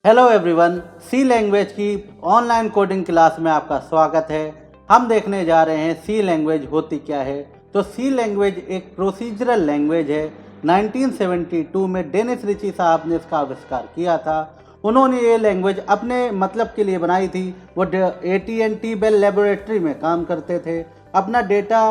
Hello everyone, सी language की online coding class में आपका स्वागत है। हम देखने जा रहे हैं सी लैंग्वेज होती क्या है। तो सी लैंग्वेज एक प्रोसीजरल लैंग्वेज है। 1972 में डेनिस रिची साहब ने इसका आविष्कार किया था। उन्होंने ये लैंग्वेज अपने मतलब के लिए बनाई थी। वो AT&T बेल लेबोरेटरी में काम करते थे। अपना डेटा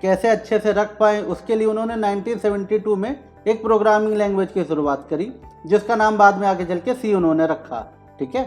कैसे अच्छे से रख पाएँ उसके लिए उन्होंने 1972 में एक प्रोग्रामिंग लैंग्वेज की शुरुआत करी, जिसका नाम बाद में आगे चल के सी उन्होंने रखा। ठीक है,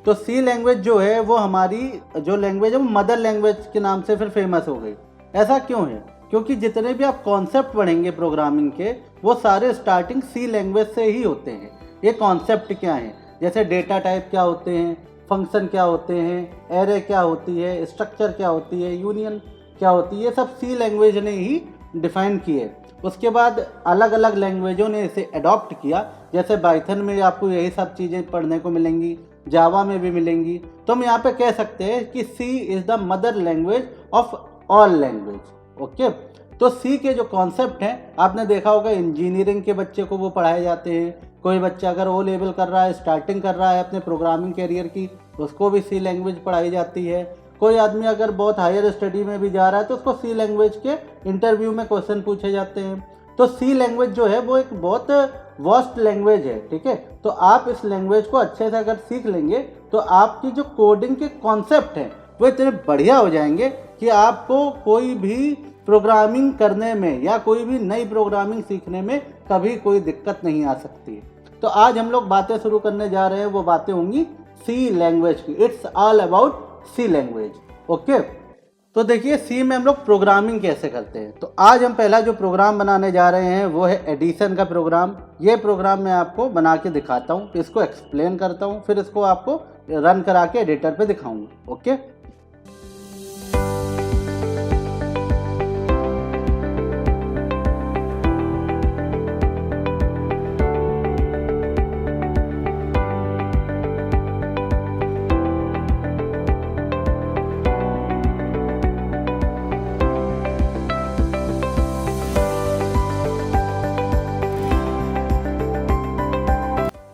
तो सी लैंग्वेज जो है वो हमारी जो लैंग्वेज है वो मदर लैंग्वेज के नाम से फिर फेमस हो गई। ऐसा क्यों है? क्योंकि जितने भी आप कॉन्सेप्ट पढ़ेंगे प्रोग्रामिंग के वो सारे स्टार्टिंग सी लैंग्वेज से ही होते हैं। ये कॉन्सेप्ट क्या हैं, जैसे डेटा टाइप क्या होते हैं, फंक्शन क्या होते हैं, एरे क्या होती है, स्ट्रक्चर क्या होती है, यूनियन क्या होती है, ये सब सी लैंग्वेज ने ही डिफाइन किए। उसके बाद अलग अलग लैंग्वेजों ने इसे अडॉप्ट किया। जैसे पाइथन में आपको यही सब चीज़ें पढ़ने को मिलेंगी, जावा में भी मिलेंगी। तो हम यहाँ पे कह सकते हैं कि C is the mother language of all language. Okay, तो सी के जो कॉन्सेप्ट हैं आपने देखा होगा, इंजीनियरिंग के बच्चे को वो पढ़ाए जाते हैं। कोई बच्चा अगर ओ लेवल कर रहा है, स्टार्टिंग कर रहा है अपने प्रोग्रामिंग कैरियर की, उसको भी सी लैंग्वेज पढ़ाई जाती है। कोई आदमी अगर बहुत हायर स्टडी में भी जा रहा है तो उसको सी लैंग्वेज के इंटरव्यू में क्वेश्चन पूछे जाते हैं। तो सी लैंग्वेज जो है वो एक बहुत वास्ट लैंग्वेज है। ठीक है, तो आप इस लैंग्वेज को अच्छे से अगर सीख लेंगे तो आपकी जो कोडिंग के कॉन्सेप्ट हैं वो इतने बढ़िया हो जाएंगे कि आपको कोई भी प्रोग्रामिंग करने में या कोई भी नई प्रोग्रामिंग सीखने में कभी कोई दिक्कत नहीं आ सकती है। तो आज हम लोग बातें शुरू करने जा रहे हैं, वो बातें होंगी सी लैंग्वेज की। It's all about C language. Okay, तो देखिए सी में हम लोग प्रोग्रामिंग कैसे करते हैं। तो आज हम पहला जो प्रोग्राम बनाने जा रहे हैं वो है एडिशन का प्रोग्राम। ये प्रोग्राम मैं आपको बना के दिखाता हूँ, इसको एक्सप्लेन करता हूँ, फिर इसको आपको रन करा के एडिटर पे दिखाऊंगा। ओके,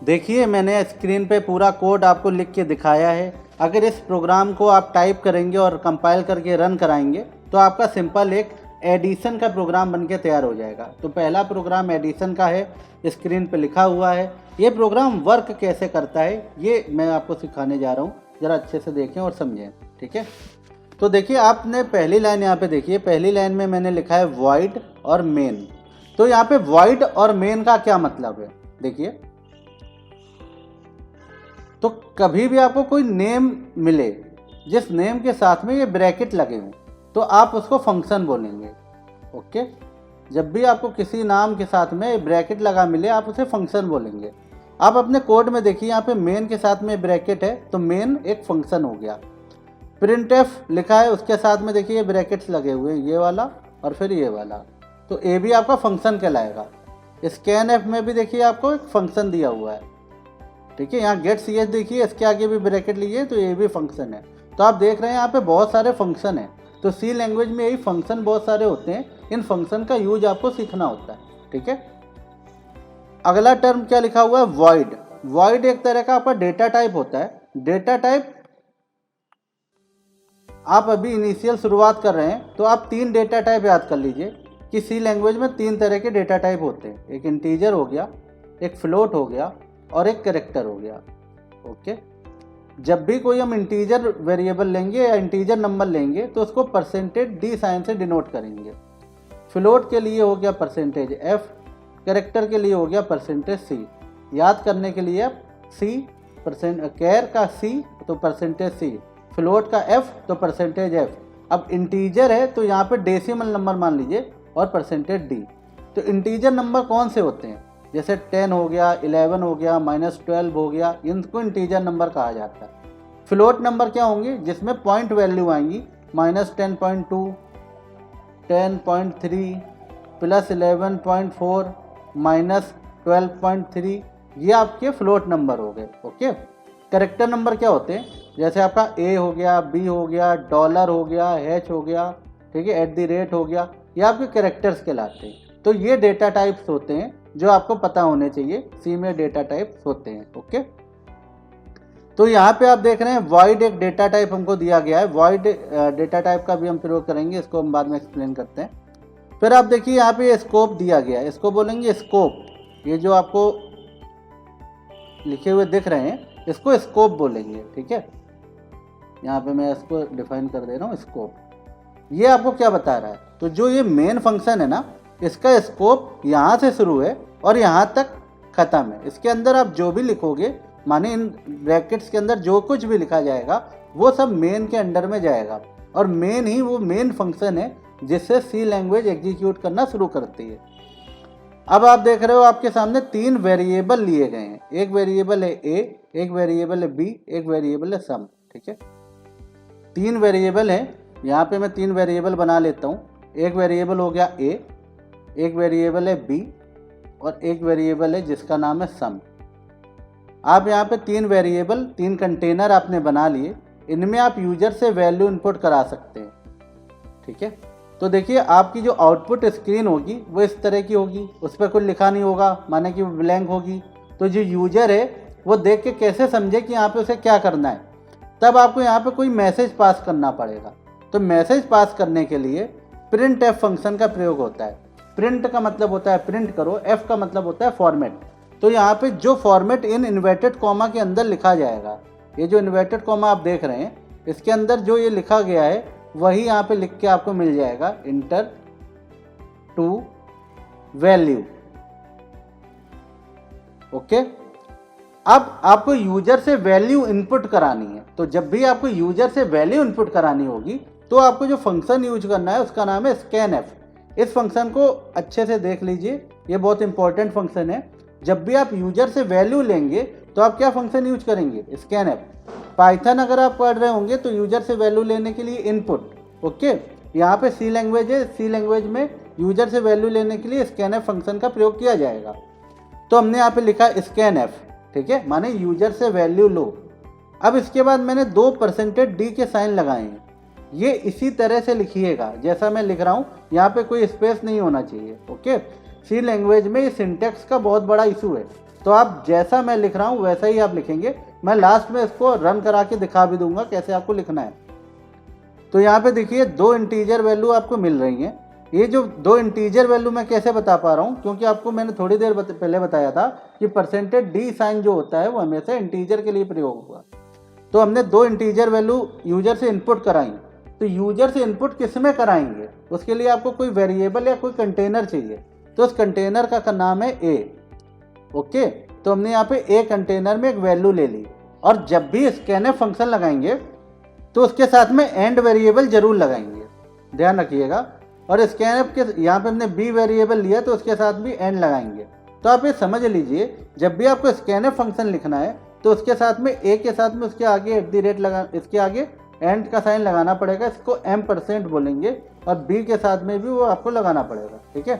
देखिए मैंने स्क्रीन पे पूरा कोड आपको लिख के दिखाया है। अगर इस प्रोग्राम को आप टाइप करेंगे और कंपाइल करके रन कराएंगे तो आपका सिंपल एक एडिशन का प्रोग्राम बनके तैयार हो जाएगा। तो पहला प्रोग्राम एडिशन का है, स्क्रीन पे लिखा हुआ है। ये प्रोग्राम वर्क कैसे करता है ये मैं आपको सिखाने जा रहा हूँ, ज़रा अच्छे से देखें और समझें। ठीक है, तो देखिए आपने पहली लाइन यहाँ पे देखिए, पहली लाइन में मैंने लिखा है वॉइड और मेन। तो यहाँ पे वॉइड और मेन का क्या मतलब है, देखिए। तो कभी भी आपको कोई नेम मिले जिस नेम के साथ में ये ब्रैकेट लगे हों तो आप उसको फंक्शन बोलेंगे। ओके, जब भी आपको किसी नाम के साथ में ब्रैकेट लगा मिले आप उसे फंक्शन बोलेंगे। आप अपने कोड में देखिए यहाँ पे मेन के साथ में ब्रैकेट है तो मेन एक फंक्शन हो गया। प्रिंटफ लिखा है उसके साथ में देखिए ब्रैकेट्स लगे हुए हैं, ये वाला और फिर ये वाला, तो ये भी आपका फंक्शन कहलाएगा। स्कैनएफ में भी देखिए आपको एक फंक्शन दिया हुआ है। ठीक है, यहाँ गेट सी एच देखिए, इसके आगे भी ब्रैकेट लीजिए तो ये भी फंक्शन है। तो आप देख रहे हैं यहाँ पे बहुत सारे फंक्शन हैं। तो सी लैंग्वेज में यही फंक्शन बहुत सारे होते हैं, इन फंक्शन का यूज आपको सीखना होता है। ठीक है, अगला टर्म क्या लिखा हुआ है, वॉइड। वॉइड एक तरह का आपका डेटा टाइप होता है। डेटा टाइप आप अभी इनिशियल शुरुआत कर रहे हैं तो आप 3 डेटा टाइप याद कर लीजिए कि सी लैंग्वेज में 3 तरह के डेटा टाइप होते हैं। एक इंटीजर हो गया, एक फ्लोट हो गया और एक कैरेक्टर हो गया। ओके, जब भी कोई हम इंटीजर वेरिएबल लेंगे या इंटीजर नंबर लेंगे तो उसको %d साइन से डिनोट करेंगे। फ्लोट के लिए हो गया %f, कैरेक्टर के लिए हो गया %c। याद करने के लिए आप c कैर का c तो %c, फ्लोट का f तो %f। अब इंटीजर है तो यहाँ पे डेसिमल नंबर मान लीजिए और %d। तो इंटीजर नंबर कौन से होते हैं, जैसे 10 हो गया, 11 हो गया, -12 हो गया, इनको इंटीजर नंबर कहा जाता है। फ्लोट नंबर क्या होंगे, जिसमें पॉइंट वैल्यू आएंगी, -10.2, 10.3, +11.4, -12.3, ये आपके फ्लोट नंबर हो गए। ओके, कैरेक्टर नंबर क्या होते हैं, जैसे आपका A हो गया, B हो गया, डॉलर हो गया, H हो गया, ठीक है, @ हो गया, ये आपके कैरेक्टर्स कहलाते हैं। तो ये डेटा टाइप्स होते हैं जो आपको पता होने चाहिए, सी में डेटा टाइप्स होते हैं। ओके, तो यहाँ पे आप देख रहे हैं वॉइड एक डेटा टाइप हमको दिया गया है। वॉइड डेटा टाइप का भी हम प्रयोग करेंगे, इसको हम बाद में एक्सप्लेन करते हैं। फिर आप देखिए यहाँ पे स्कोप दिया गया है, इसको बोलेंगे स्कोप। ये जो आपको लिखे हुए दिख रहे हैं इसको स्कोप बोलेंगे, ठीक है। यहाँ पे मैं इसको डिफाइन कर दे रहा हूँ, स्कोप। ये आपको क्या बता रहा है, तो जो ये मेन फंक्शन है ना, इसका स्कोप यहाँ से शुरू है और यहाँ तक ख़त्म है। इसके अंदर आप जो भी लिखोगे, माने इन ब्रैकेट्स के अंदर जो कुछ भी लिखा जाएगा वो सब मेन के अंडर में जाएगा, और मेन ही वो मेन फंक्शन है जिससे सी लैंग्वेज एग्जीक्यूट करना शुरू करती है। अब आप देख रहे हो आपके सामने 3 वेरिएबल लिए गए हैं। एक वेरिएबल है ए, एक वेरिएबल है बी, एक वेरिएबल है सम, ठीक है। 3 वेरिएबल है, यहाँ पे मैं 3 वेरिएबल बना लेता हूँ। एक वेरिएबल हो गया ए, एक वेरिएबल है बी और एक वेरिएबल है जिसका नाम है सम। आप यहाँ पे 3 वेरिएबल, 3 कंटेनर आपने बना लिए। इनमें आप यूजर से वैल्यू इनपुट करा सकते हैं, ठीक है। तो देखिए आपकी जो आउटपुट स्क्रीन होगी वो इस तरह की होगी, उस पर कुछ लिखा नहीं होगा, माने कि ब्लैंक होगी। तो जो यूजर है वो देख के कैसे समझे कि यहाँ पे उसे क्या करना है, तब आपको यहाँ पे कोई मैसेज पास करना पड़ेगा। तो मैसेज पास करने के लिए प्रिंट एफ फंक्शन का प्रयोग होता है। प्रिंट का मतलब होता है प्रिंट करो, एफ का मतलब होता है फॉर्मेट। तो यहाँ पे जो फॉर्मेट इन इन्वर्टेड कॉमा के अंदर लिखा जाएगा, ये जो इन्वर्टेड कॉमा आप देख रहे हैं इसके अंदर जो ये लिखा गया है वही यहाँ पे लिख के आपको मिल जाएगा, इंटर टू वैल्यू। ओके, अब आपको यूजर से वैल्यू इनपुट करानी है। तो जब भी आपको यूजर से वैल्यू इनपुट करानी होगी तो आपको जो फंक्शन यूज करना है उसका नाम है स्कैन एफ। इस फंक्शन को अच्छे से देख लीजिए, ये बहुत इंपॉर्टेंट फंक्शन है। जब भी आप यूजर से वैल्यू लेंगे तो आप क्या फंक्शन यूज करेंगे, स्कैन एफ। पाइथन अगर आप पढ़ रहे होंगे तो यूजर से वैल्यू लेने के लिए इनपुट, ओके। यहाँ पे सी लैंग्वेज है, सी लैंग्वेज में यूजर से वैल्यू लेने के लिए स्कैन एफ फंक्शन का प्रयोग किया जाएगा। तो हमने यहाँ पे लिखा स्कैन एफ, ठीक है, माने यूजर से वैल्यू लो। अब इसके बाद मैंने 2% d के साइन लगाए हैं। ये इसी तरह से लिखिएगा जैसा मैं लिख रहा हूँ, यहाँ पे कोई स्पेस नहीं होना चाहिए, ओके। सी लैंग्वेज में ये सिंटेक्स का बहुत बड़ा इशू है, तो आप जैसा मैं लिख रहा हूँ वैसा ही आप लिखेंगे। मैं लास्ट में इसको रन करा के दिखा भी दूंगा कैसे आपको लिखना है। तो यहाँ पे देखिए 2 इंटीजर वैल्यू आपको मिल रही हैं। ये जो 2 इंटीजर वैल्यू मैं कैसे बता पा रहा हूँ, क्योंकि आपको मैंने थोड़ी देर पहले बताया था कि %d साइन जो होता है वो हमेशा इंटीजर के लिए प्रयोग हुआ। तो हमने 2 इंटीजर वैल्यू यूजर से इनपुट कराई। तो यूजर से इनपुट किस में कराएंगे, उसके लिए आपको कोई वेरिएबल या कोई कंटेनर चाहिए। तो उस कंटेनर का नाम है ए, ओके। तो हमने यहाँ पे ए कंटेनर में एक वैल्यू ले ली, और जब भी स्कैनएफ फंक्शन लगाएंगे तो उसके साथ में एंड वेरिएबल जरूर लगाएंगे, ध्यान रखिएगा। और स्कैनएफ के यहाँ पे हमने बी वेरिएबल लिया तो उसके साथ भी एंड लगाएंगे। तो आप ये समझ लीजिए, जब भी आपको स्कैनएफ फंक्शन लिखना है तो उसके साथ में ए के साथ में उसके आगे @ लगा, इसके आगे एंड का साइन लगाना पड़ेगा, इसको M% बोलेंगे, और बी के साथ में भी वो आपको लगाना पड़ेगा, ठीक है।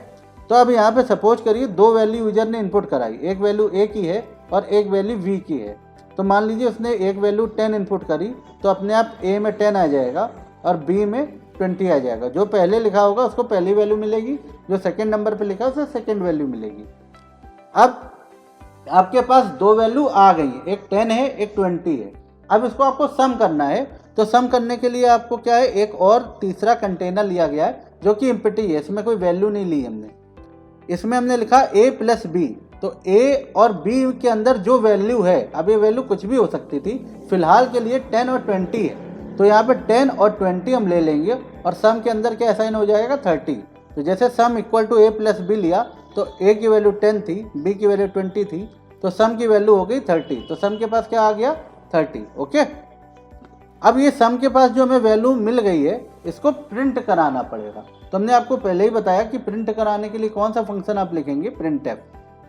तो अब यहाँ पे सपोज करिए 2 वैल्यू यूजर ने इनपुट कराई, एक वैल्यू ए की है और एक वैल्यू वी की है। तो मान लीजिए उसने एक वैल्यू 10 इनपुट करी, तो अपने आप ए में 10 आ जाएगा और बी में 20 आ जाएगा। जो पहले लिखा होगा उसको पहली वैल्यू मिलेगी, जो सेकंड नंबर पे लिखा है उसे सेकंड वैल्यू मिलेगी। अब आपके पास 2 वैल्यू आ गई, एक 10 है एक 20 है। अब इसको आपको सम करना है, तो सम करने के लिए आपको क्या है, एक और तीसरा कंटेनर लिया गया है जो कि एम्प्टी है, इसमें कोई वैल्यू नहीं ली हमने। इसमें हमने लिखा a + b। तो a और b के अंदर जो वैल्यू है, अब ये वैल्यू कुछ भी हो सकती थी, फिलहाल के लिए 10 और 20 है। तो यहाँ पे 10 और 20 हम ले लेंगे और सम के अंदर क्या असाइन हो जाएगा, 30। तो जैसे sum equal to a + b लिया तो a की वैल्यू 10 थी, b की वैल्यू 20 थी, तो सम की वैल्यू हो गई 30। तो सम के पास क्या आ गया, 30, ओके। अब ये सम के पास जो हमें वैल्यू मिल गई है इसको प्रिंट कराना पड़ेगा। तो हमने आपको पहले ही बताया कि प्रिंट कराने के लिए कौन सा फंक्शन आप लिखेंगे, प्रिंटएफ।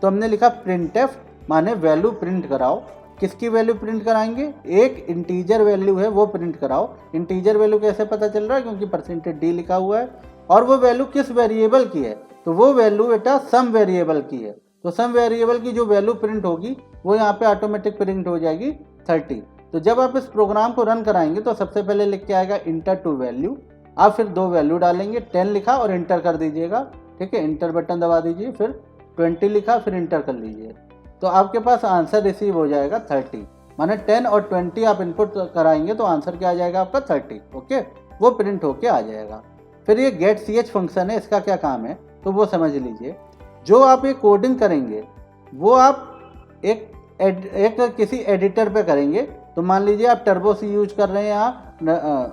तो हमने लिखा प्रिंटएफ माने वैल्यू प्रिंट कराओ। किसकी वैल्यू प्रिंट कराएंगे, एक इंटीजर वैल्यू है वो प्रिंट कराओ। इंटीजर वैल्यू कैसे पता चल रहा है, क्योंकि %d लिखा हुआ है, और वो वैल्यू किस वेरिएबल की है, तो वो वैल्यू बेटा सम वेरिएबल की है। तो सम वेरिएबल की जो वैल्यू प्रिंट होगी वो यहाँ पे ऑटोमेटिक प्रिंट हो जाएगी 30। तो जब आप इस प्रोग्राम को रन कराएंगे तो सबसे पहले लिख के आएगा इंटर टू वैल्यू। आप फिर 2 वैल्यू डालेंगे, 10 लिखा और इंटर कर दीजिएगा, ठीक है, इंटर बटन दबा दीजिए, फिर 20 लिखा फिर इंटर कर लीजिए। तो आपके पास आंसर रिसीव हो जाएगा 30। माने 10 और 20 आप इनपुट कराएंगे तो आंसर क्या आ जाएगा आपका 30। ओके, वो प्रिंट होके आ जाएगा। फिर ये गेट ch फंक्शन है, इसका क्या काम है तो वो समझ लीजिए। जो आप ये कोडिंग करेंगे वो आप एक किसी एडिटर पे करेंगे। तो मान लीजिए आप टर्बो सी यूज कर रहे हैं या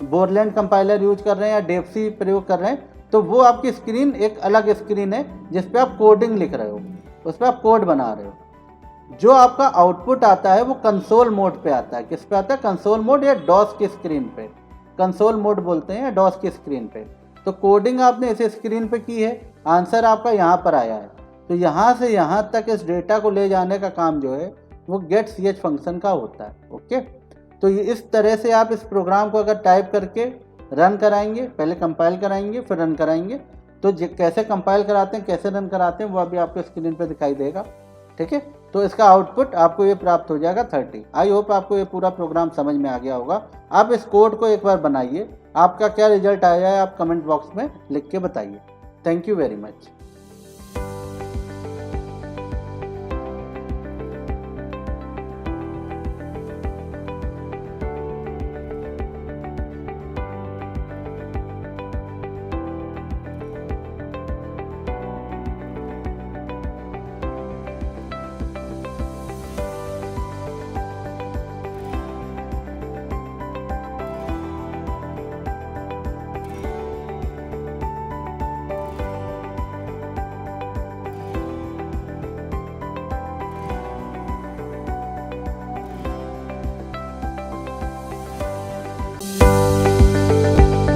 बोरलैंड कंपाइलर यूज कर रहे हैं या डेप्सी प्रयोग कर रहे हैं, तो वो आपकी स्क्रीन एक अलग स्क्रीन है जिस पे आप कोडिंग लिख रहे हो, उस पर आप कोड बना रहे हो। जो आपका आउटपुट आता है वो कंसोल मोड पे आता है। किस पे आता है? कंसोल मोड या डॉस की स्क्रीन पे, कंसोल मोड बोलते हैं, या डॉस की स्क्रीन पे। तो कोडिंग आपने इस स्क्रीन पे की है, आंसर आपका यहाँ पर आया है। तो यहाँ से यहाँ तक इस डेटा को ले जाने का काम जो है वो गेट ch फंक्शन का होता है। ओके, तो ये इस तरह से आप इस प्रोग्राम को अगर टाइप करके रन कराएंगे, पहले कंपाइल कराएंगे फिर रन कराएंगे, तो कैसे कंपाइल कराते हैं कैसे रन कराते हैं वो अभी आपको स्क्रीन पे दिखाई देगा। ठीक है, तो इसका आउटपुट आपको ये प्राप्त हो जाएगा 30। आई होप आपको ये पूरा प्रोग्राम समझ में आ गया होगा। आप इस कोड को एक बार बनाइए, आपका क्या रिजल्ट आया है आप कमेंट बॉक्स में लिख के बताइए। Thank you very much.